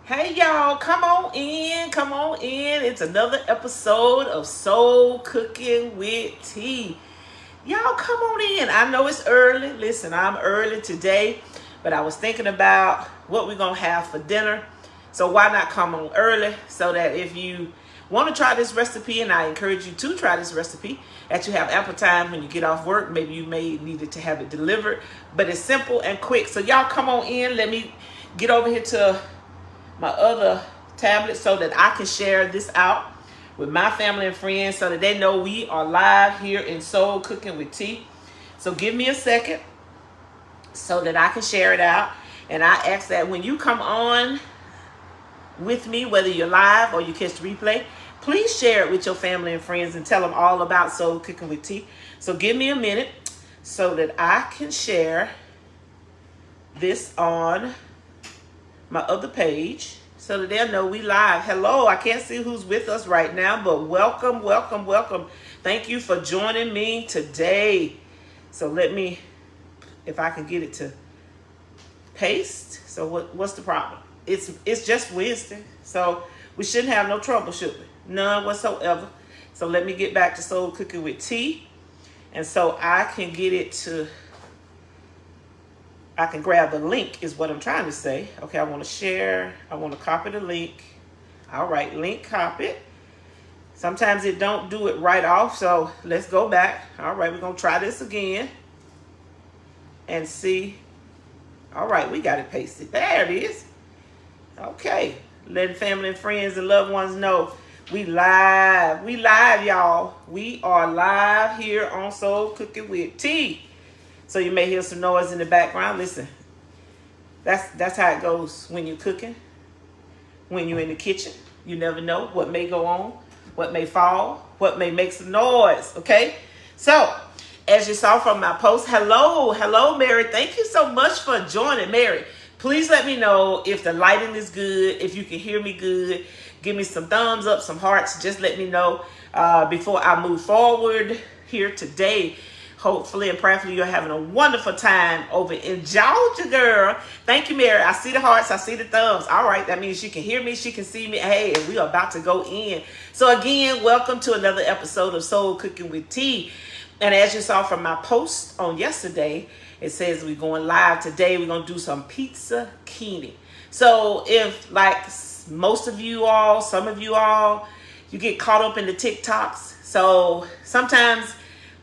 Hey y'all, come on in, come on in. It's another episode of Soul Cooking with Tea. Y'all come on in. I know it's early. Listen, I'm early today, but I was thinking about what we're going to have for dinner. So why not come on early so that if you want to try this recipe, and I encourage you to try this recipe, that you have ample time when you get off work. Maybe you may need it to have it delivered, but it's simple and quick. So y'all come on in. Let me get over here to my other tablet so that I can share this out with my family and friends so that they know we are live here in Soul Cooking with Tea. So give me a second so that I can share it out. And I ask that when you come on with me, whether you're live or you catch the replay, please share it with your family and friends and tell them all about Soul Cooking with Tea. So give me a minute so that I can share this on my other page so that they'll know we live. Hello, I can't see who's with us right now, but welcome, welcome, welcome. Thank you for joining me today. So let me, if I can get it to paste. So what's the problem? It's just Wednesday, so we shouldn't have no trouble, should we? None whatsoever. So let me get back to Soul Cooking with Tea, and so I can get it to, I can grab the link is what I'm trying to say. Okay, I want to share. I want to copy the link. All right, link copied. Sometimes it don't do it right off, so let's go back. All right, we're going to try this again and see. All right, we got it pasted. There it is. Okay, letting family and friends and loved ones know we live. We live, y'all. We are live here on Soul Cooking with Tea. So you may hear some noise in the background. Listen, that's how it goes when you're cooking. When you're in the kitchen, you never know what may go on, what may fall, what may make some noise, okay? So, as you saw from my post, hello, Mary. Thank you so much for joining, Mary. Please let me know if the lighting is good, if you can hear me good. Give me some thumbs up, some hearts. Just let me know before I move forward here today. Hopefully and prayerfully you're having a wonderful time over in Georgia, girl. Thank you, Mary. I see the hearts. I see the thumbs. All right. That means she can hear me. She can see me. Hey, and we are about to go in. So again, welcome to another episode of Soul Cooking with Tea. And as you saw from my post on yesterday, it says we're going live today. We're going to do some PizzaKinne. So if, like most of you all, some of you all, you get caught up in the TikToks. So sometimes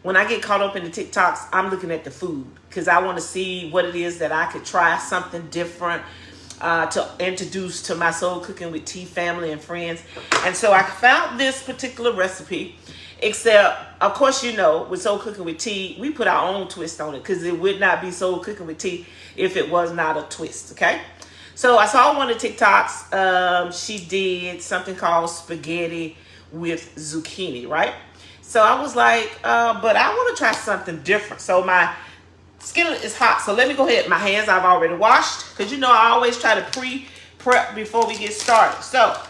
when I get caught up in the TikToks, I'm looking at the food because I want to see what it is that I could try something different to introduce to my Soul Cooking with Tea family and friends. And so I found this particular recipe, except, of course, you know, with Soul Cooking with Tea, we put our own twist on it because it would not be Soul Cooking with Tea if it was not a twist, okay? So I saw one of the TikToks. She did something called spaghetti with zucchini, right? So I was like, but I want to try something different. So my skillet is hot. So let me go ahead. My hands I've already washed because, you know, I always try to pre-prep before we get started. So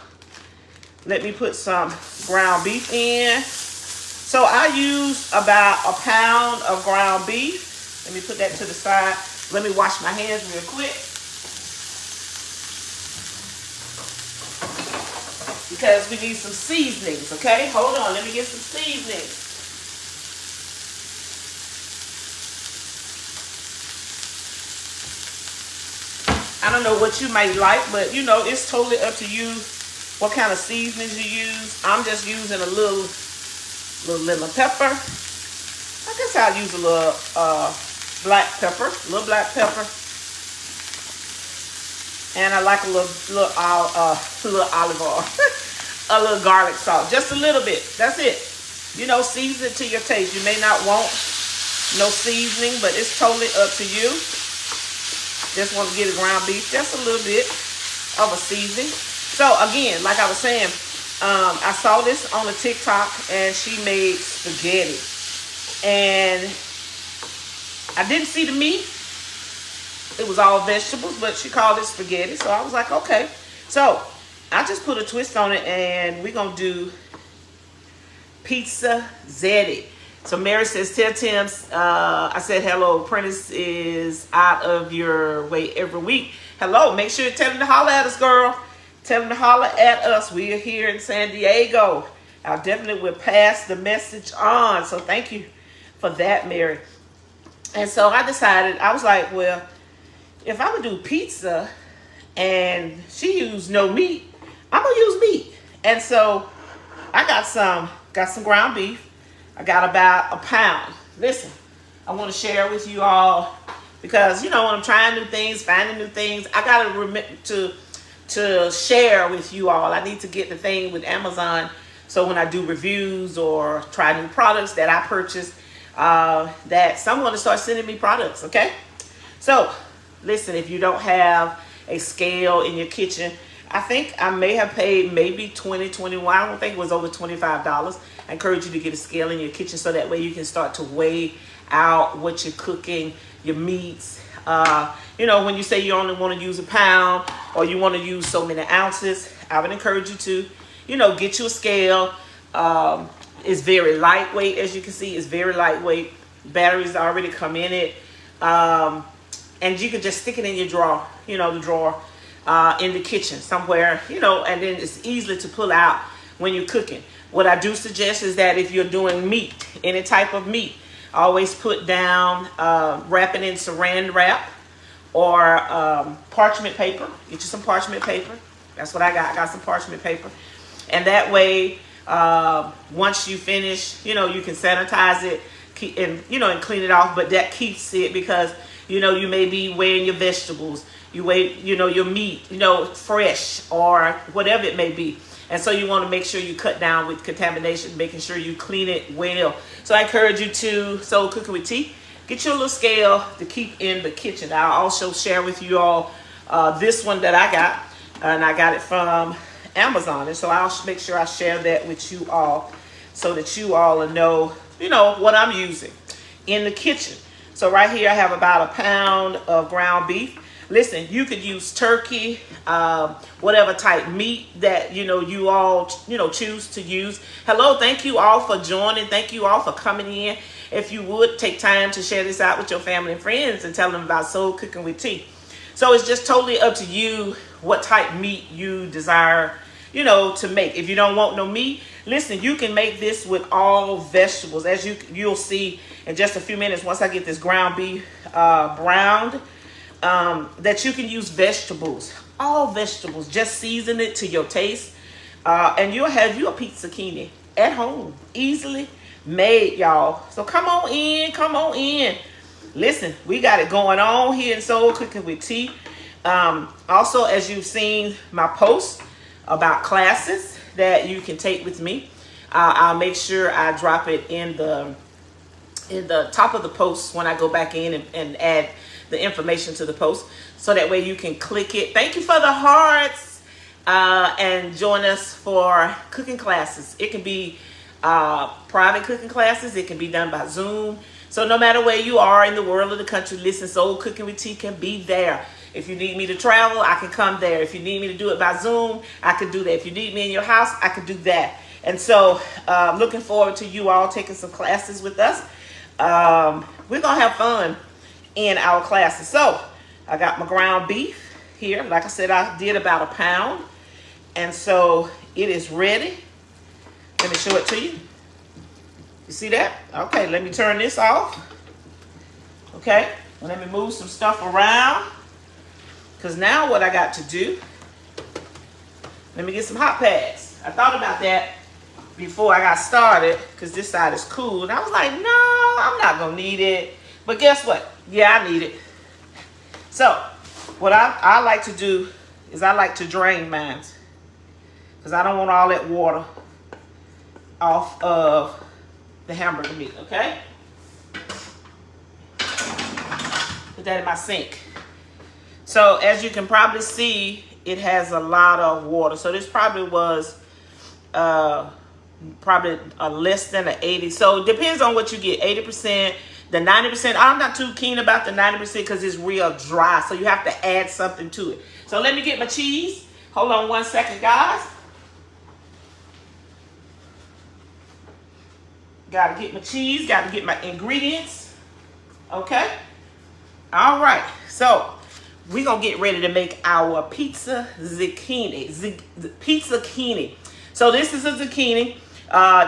let me put some ground beef in. So I use about a pound of ground beef. Let me put that to the side. Let me wash my hands real quick, because we need some seasonings, okay? Hold on, let me get some seasonings. I don't know what you might like, but you know, it's totally up to you what kind of seasonings you use. I'm just using a little lemon pepper. I guess I'll use a little black pepper, And I like a little olive oil, a little garlic salt, just a little bit. That's it. You know, season it to your taste. You may not want no seasoning, but it's totally up to you. Just want to get a ground beef, just a little bit of a seasoning. So again, like I was saying, I saw this on a TikTok, and she made spaghetti, and I didn't see the meat. It was all vegetables, but she called it spaghetti. So I was like, okay. So I just put a twist on it, and we're going to do PizzaKinne. So Mary says, tell Tim, I said, hello, Prentice is out of your way every week. Hello, make sure you tell him to holler at us, girl. Tell them to holler at us. We are here in San Diego. I definitely will pass the message on. So thank you for that, Mary. And so I decided, I was like, well, if I would do pizza and she used no meat, I'm gonna use meat. And so I got some ground beef. I got about a pound. Listen, I want to share with you all because, you know, when I'm trying new things, finding new things, I got to remember to share with you all. I need to get the thing with Amazon so when I do reviews or try new products that I purchase, that someone will start sending me products, okay? So, listen, if you don't have a scale in your kitchen, I think I may have paid maybe $20, $21. I don't think it was over $25. I encourage you to get a scale in your kitchen so that way you can start to weigh out what you're cooking, your meats. You know, when you say you only want to use a pound or you want to use so many ounces, I would encourage you to, you know, get you a scale. It's very lightweight, as you can see. It's very lightweight. Batteries already come in it. And you can just stick it in your drawer, you know, the drawer in the kitchen somewhere, you know, and then it's easily to pull out when you're cooking. What I do suggest is that if you're doing meat, any type of meat, always put down, wrap it in saran wrap or parchment paper. Get you some parchment paper. That's what I got. I got some parchment paper. And that way, once you finish, you know, you can sanitize it and, you know, and clean it off. But that keeps it because, you know, you may be weighing your vegetables. You weigh, you know, your meat, you know, fresh or whatever it may be. And so you want to make sure you cut down with contamination, making sure you clean it well. So I encourage you to, so Cooking with T, get your little scale to keep in the kitchen. I'll also share with you all this one that I got, and I got it from Amazon. And so I'll make sure I share that with you all so that you all will know, you know, what I'm using in the kitchen. So right here I have about a pound of ground beef. Listen, you could use turkey, whatever type meat that, you know, you all, you know, choose to use. Hello, thank you all for joining. Thank you all for coming in. If you would, take time to share this out with your family and friends and tell them about Soul Cooking with T. So it's just totally up to you what type meat you desire, you know, to make. If you don't want no meat, listen, you can make this with all vegetables. As you'll see in just a few minutes, once I get this ground beef browned, that you can use vegetables, all vegetables. Just season it to your taste, and you'll have you a PizzaKinne at home, easily made, y'all. So come on in, come on in. Listen, we got it going on here in Soul Cooking with T. Also, as you've seen my posts about classes that you can take with me, I'll make sure I drop it in the top of the post when I go back in and add the information to the post, so that way you can click it. Thank you for the hearts, and join us for cooking classes. It can be private cooking classes. It can be done by Zoom. So no matter where you are in the world or the country, listen, Soul Cooking with T can be there. If you need me to travel, I can come there. If you need me to do it by Zoom, I can do that. If you need me in your house, I can do that. And so looking forward to you all taking some classes with us. We're gonna have fun in our classes. So I got my ground beef here. Like I said, I did about a pound. And so it is ready. Let me show it to you. You see that? Okay, let me turn this off. Okay, let me move some stuff around. Because now what I got to do, let me get some hot pads. I thought about that before I got started because this side is cool. And I was like, no, I'm not going to need it. But guess what? Yeah, I need it. So what I like to do is I like to drain mine because I don't want all that water off of the hamburger meat, okay? Put that in my sink. So as you can probably see, it has a lot of water. So this probably was probably less than an 80. So it depends on what you get, 80%. The 90%, I'm not too keen about the 90% because it's real dry. So you have to add something to it. So let me get my cheese. Hold on one second, guys. Got to get my cheese. Got to get my ingredients. Okay. All right. So we're going to get ready to make our pizza zucchini. PizzaKinne. So this is a zucchini.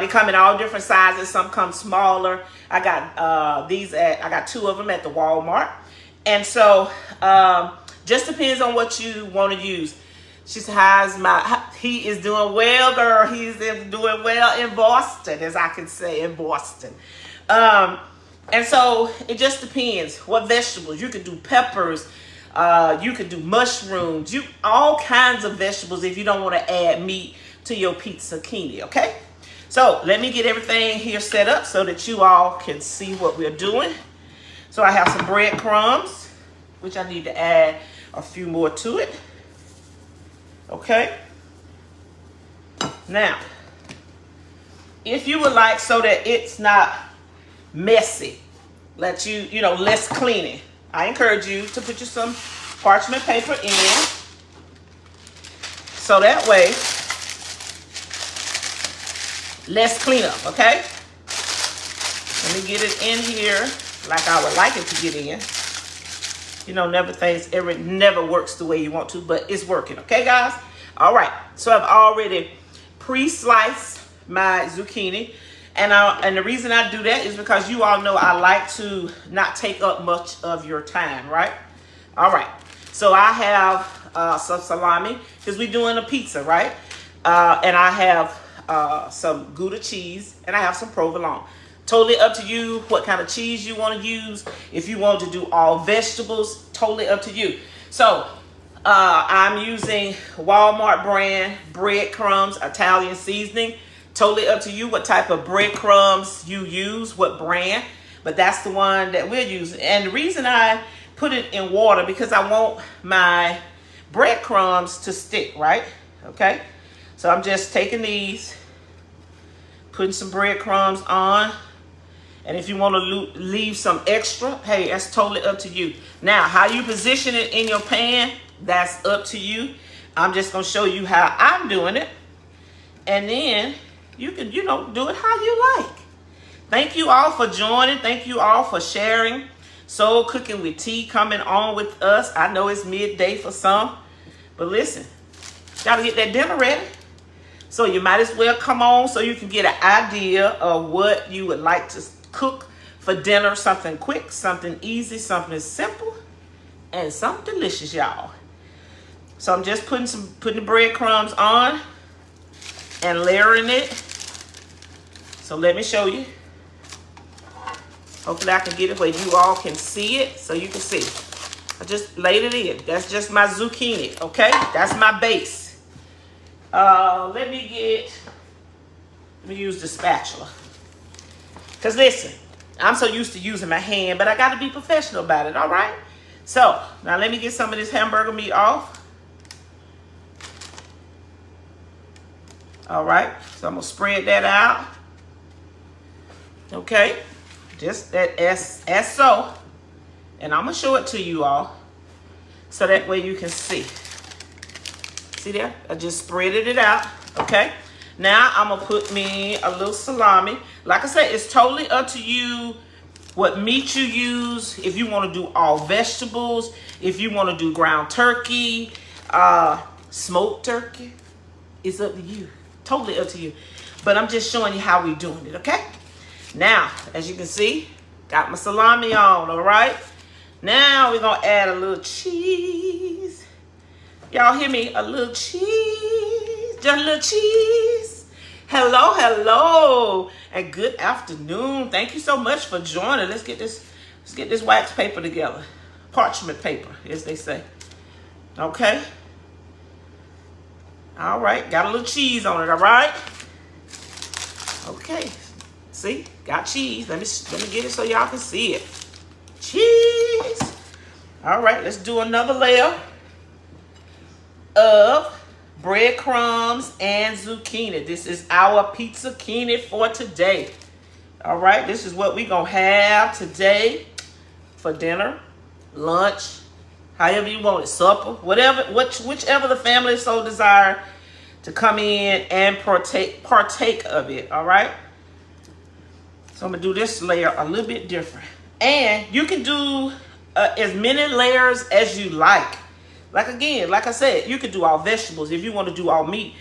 They come in all different sizes. Some come smaller. I got I got 2 of them at the Walmart. And so just depends on what you want to use. She says, he is doing well, girl. He's doing well in Boston, as I can say, in Boston. And so it just depends what vegetables. You could do peppers. You could do mushrooms. All kinds of vegetables if you don't want to add meat to your PizzaKinne, okay? So let me get everything here set up so that you all can see what we're doing. So I have some breadcrumbs, which I need to add a few more to it. Okay. Now, if you would like, so that it's not messy, less cleaning, I encourage you to put you some parchment paper in, so that way less cleanup. Okay. Let me get it in here like I would like it to get in. Never works the way you want to, but it's working. Okay, guys? All right. So I've already pre-sliced my zucchini. And the reason I do that is because you all know I like to not take up much of your time, right? All right. So I have some salami because we're doing a pizza, right? And I have some Gouda cheese, and I have some provolone. Totally up to you what kind of cheese you want to use. If you want to do all vegetables, totally up to you. So I'm using Walmart brand breadcrumbs, Italian seasoning. Totally up to you what type of breadcrumbs you use, what brand. But that's the one that we're using. And the reason I put it in water, because I want my breadcrumbs to stick, right? Okay. So I'm just taking these, putting some breadcrumbs on. And if you want to leave some extra, hey, that's totally up to you. Now, how you position it in your pan, that's up to you. I'm just going to show you how I'm doing it. And then you can, do it how you like. Thank you all for joining. Thank you all for sharing. Soul Cooking with Tea coming on with us. I know it's midday for some. But listen, got to get that dinner ready. So you might as well come on so you can get an idea of what you would like to cook for dinner. Something quick, something easy, something simple, and something delicious, y'all. So I'm just putting the breadcrumbs on and layering it. So let me show you. Hopefully I can get it where you all can see it, so you can see. I just laid it in. That's just my zucchini, okay? That's my base. Let me use the spatula. Because listen, I'm so used to using my hand, but I got to be professional about it, all right? So, now let me get some of this hamburger meat off. All right, so I'm going to spread that out. Okay, just that as so. And I'm going to show it to you all, so that way you can see. See there? I just spreaded it out, okay? Now I'm going to put me a little salami. Like I said, it's totally up to you what meat you use. If you want to do all vegetables, if you want to do ground turkey, smoked turkey, it's up to you. Totally up to you. But I'm just showing you how we're doing it, okay? Now, as you can see, got my salami on, all right? Now we're going to add a little cheese. Y'all hear me? A little cheese. Just a little cheese. Hello, hello. And good afternoon. Thank you so much for joining. Let's get this wax paper together. Parchment paper, as they say. Okay. All right. Got a little cheese on it, all right? Okay. See? Got cheese. Let me get it so y'all can see it. Cheese. All right. Let's do another layer of breadcrumbs and zucchini. This is our PizzaKinne for today. All right, this is what we're gonna have today for dinner, lunch, however you want it, supper, whichever the family so desire to come in and partake of it. All right, so I'm gonna do this layer a little bit different, and you can do as many layers as you like. Like again, like I said, you could do all vegetables if you want to do all meat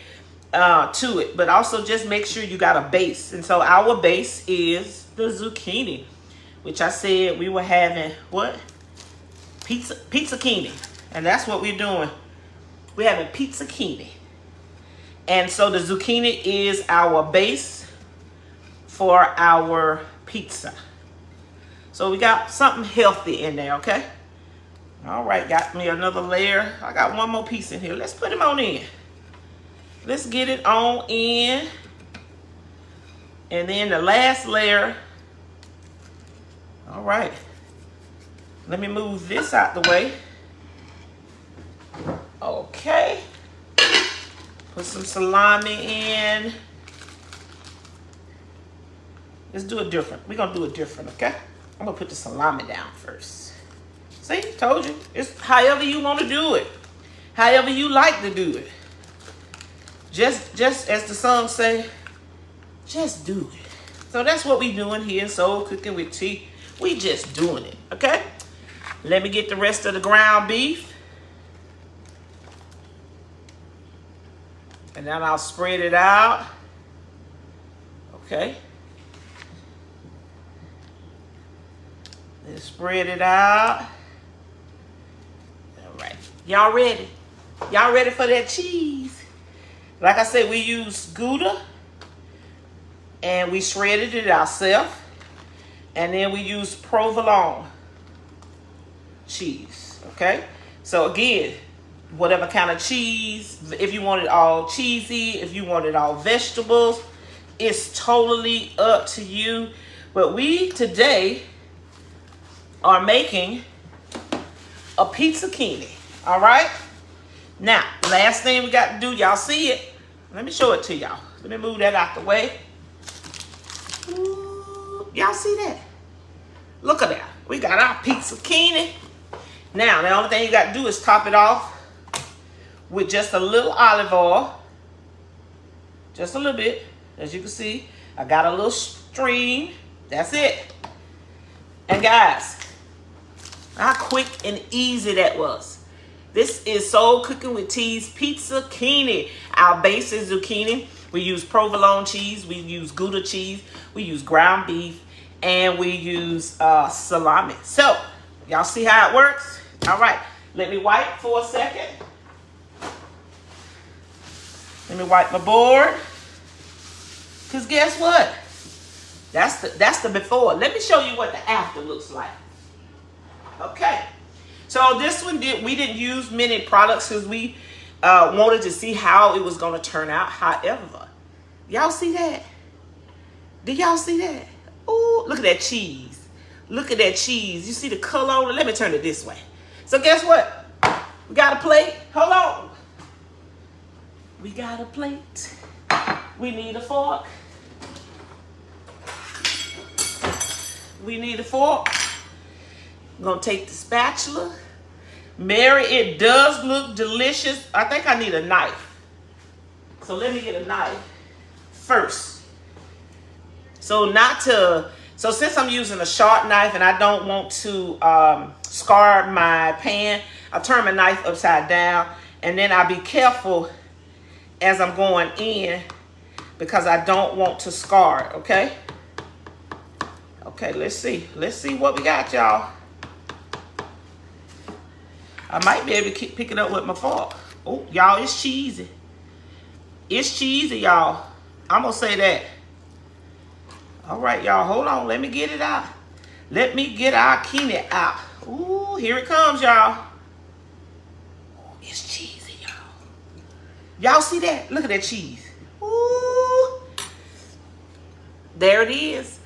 to it. But also just make sure you got a base. And so our base is the zucchini, which I said we were having what? PizzaKinne. And that's what we're doing. We're having PizzaKinne. And so the zucchini is our base for our pizza. So we got something healthy in there, okay? All right, got me another layer. I got one more piece in here. Let's put him on in. Let's get it on in. And then the last layer. All right. Let me move this out the way. Okay. Put some salami in. Let's do it different. We're going to do it different, okay? I'm going to put the salami down first. See, told you. It's however you want to do it. However you like to do it. Just as the song say, just do it. So that's what we doing here. Soul Cooking with Tea. We just doing it, okay? Let me get the rest of the ground beef. And then I'll spread it out. Okay. Then spread it out. All right. Y'all ready? Y'all ready for that cheese? Like I said, we use Gouda. And we shredded it ourselves. And then we use provolone cheese. Okay? So again, whatever kind of cheese, if you want it all cheesy, if you want it all vegetables, it's totally up to you. But we today are making a PizzaKinne. All right? Now, last thing we got to do, y'all see it? Let me show it to y'all. Let me move that out the way. Y'all see that? Look at that. We got our PizzaKinne. Now, the only thing you got to do is top it off with just a little olive oil. Just a little bit. As you can see, I got a little stream. That's it. And guys, how quick and easy that was. This is Soul Cooking with Tea's PizzaKinne. Our base is zucchini. We use provolone cheese. We use Gouda cheese. We use ground beef. And we use salami. So, y'all see how it works? All right. Let me wipe for a second. Let me wipe my board. Because guess what? That's the before. Let me show you what the after looks like. Okay. So this one, we didn't use many products because we wanted to see how it was going to turn out. However, y'all see that? Did y'all see that? Ooh, look at that cheese. Look at that cheese. You see the color on it? Let me turn it this way. So guess what? We got a plate. Hold on. We got a plate. We need a fork. We need a fork. I'm going to take the spatula. Mary, it does look delicious. I think I need a knife. So let me get a knife first. So since I'm using a sharp knife and I don't want to scar my pan, I turn my knife upside down and then I'll be careful as I'm going in because I don't want to scar it, okay? Okay, let's see. Let's see what we got, y'all. I might be able to pick it up with my fork. Oh, y'all, it's cheesy. It's cheesy, y'all. I'm going to say that. All right, y'all, hold on. Let me get it out. Let me get our Kinne out. Ooh, here it comes, y'all. Oh, it's cheesy, y'all. Y'all see that? Look at that cheese. Ooh. There it is.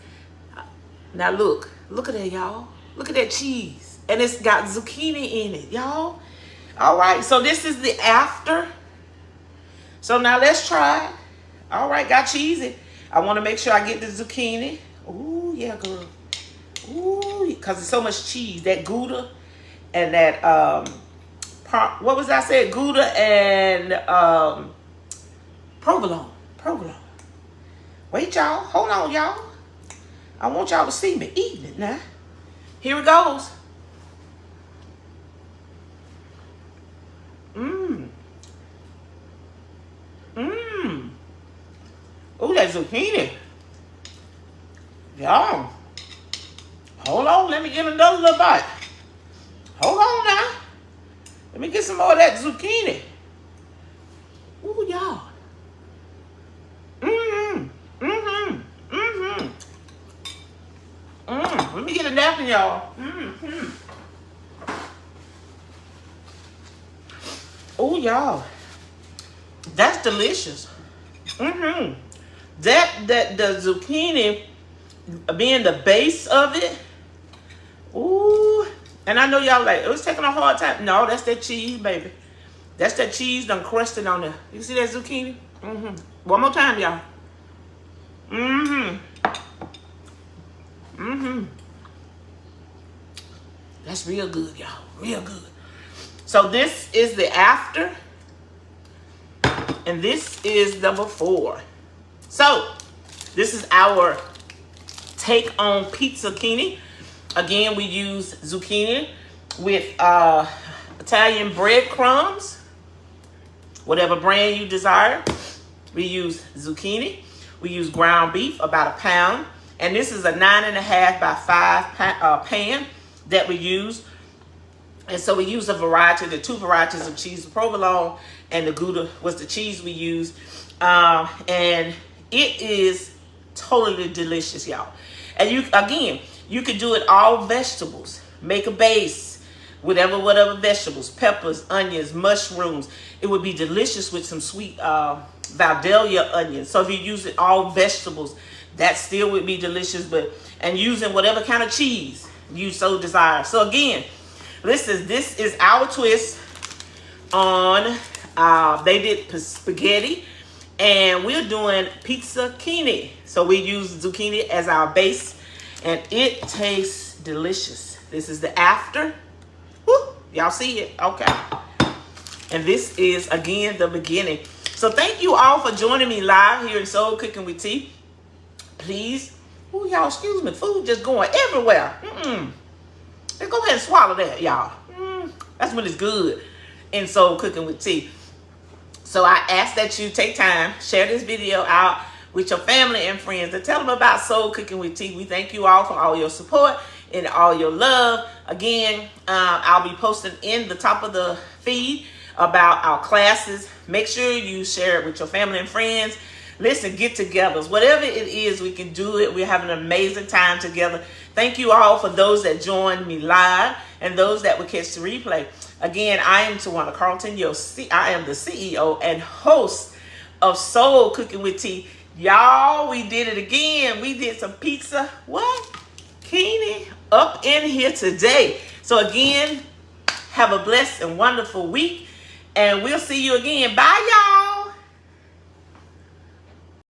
Now look at that, y'all. Look at that cheese. And it's got zucchini in it, y'all. All right, so this is the after. So now let's try it. All right, got cheesy. I want to make sure I get the zucchini. Ooh, yeah, girl. Ooh, because there's so much cheese. That Gouda and that, what was that I said? Gouda and provolone. Provolone. Wait, y'all. Hold on, y'all. I want y'all to see me eating it now. Here it goes. that zucchini. Y'all. Hold on, let me get another little bite. Hold on now. Let me get some more of that zucchini. Ooh, y'all. Let me get a napkin, y'all. Ooh, y'all. That's delicious. That the zucchini being the base of it. Ooh. And I know y'all like, it was taking a hard time. No, that's that cheese, baby. That's that cheese done crusted on there. You see that zucchini? One more time, y'all. That's real good, y'all. Real good. So this is the after. And this is the before. So this is our take on PizzaKinne. Again, we use zucchini with Italian breadcrumbs, whatever brand you desire. We use zucchini. We use ground beef, about 1 pound. And this is a 9.5 by 5 pan that we use. And so we use a variety, the 2 varieties of cheese, the provolone and the Gouda was the cheese we use. And it is totally delicious, y'all. And you could do it all vegetables. Make a base, whatever vegetables, peppers, onions, mushrooms. It would be delicious with some sweet Valdelia onions. So if you use it all vegetables, that still would be delicious. And using whatever kind of cheese you so desire. So again, this is our twist on they did spaghetti, and we're doing PizzaKinne. So we use zucchini as our base, and it tastes delicious. This is the after. Woo, y'all see it? Okay. And this is, again, the beginning. So thank you all for joining me live here in Soul Cooking with T. Please, ooh, y'all, excuse me, food just going everywhere. Let's go ahead and swallow that, y'all. That's when it's good in Soul Cooking with T. So I ask that you take time, share this video out with your family and friends, and tell them about Soul Cooking with T. We thank you all for all your support and all your love. Again, I'll be posting in the top of the feed about our classes. Make sure you share it with your family and friends. Listen, get-togethers, whatever it is, we can do it. We're having an amazing time together. Thank you all for those that joined me live and those that will catch the replay. Again, I am Tawana Carlton. I am the CEO and host of Soul Cooking with T. Y'all, we did it again. We did some pizza. Kinne up in here today. So again, have a blessed and wonderful week. And we'll see you again. Bye, y'all.